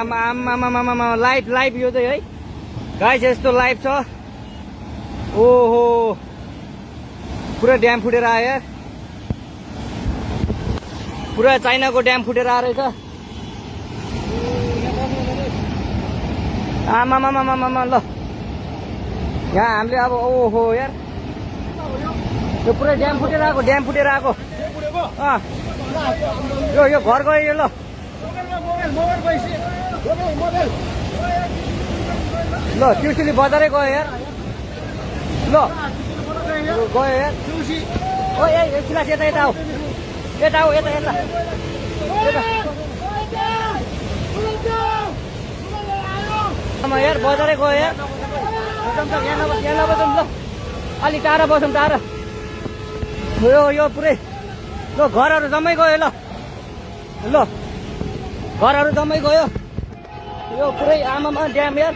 आमा live live यो चाहिँ है गाइस यस्तो लाइभ छ। ओहो पुरा ड्याम फुटेर आयो यार, पुरा चाइनाको ड्याम फुटेर आएर छ। आमा ल यहाँ हामीले अब ओहो यार यो पुरै ड्याम फुटेर आएको, ड्याम फुटेर आएको। यो घर गयो यो। ल ल ट्युसुली बजारै गयो यार। ल गयो यार ओ ए सिलास यता यता आऊ, यता आऊ, यता यता यार बजारै गयो यार। यहाँ नबसौँ ल, अलिक टाढा बसौँ, टाढा। यो पुरै ल घरहरू जम्मै गयो। ल घरहरू जम्मै गयो, यो पुरै आमामा ड्याम यार।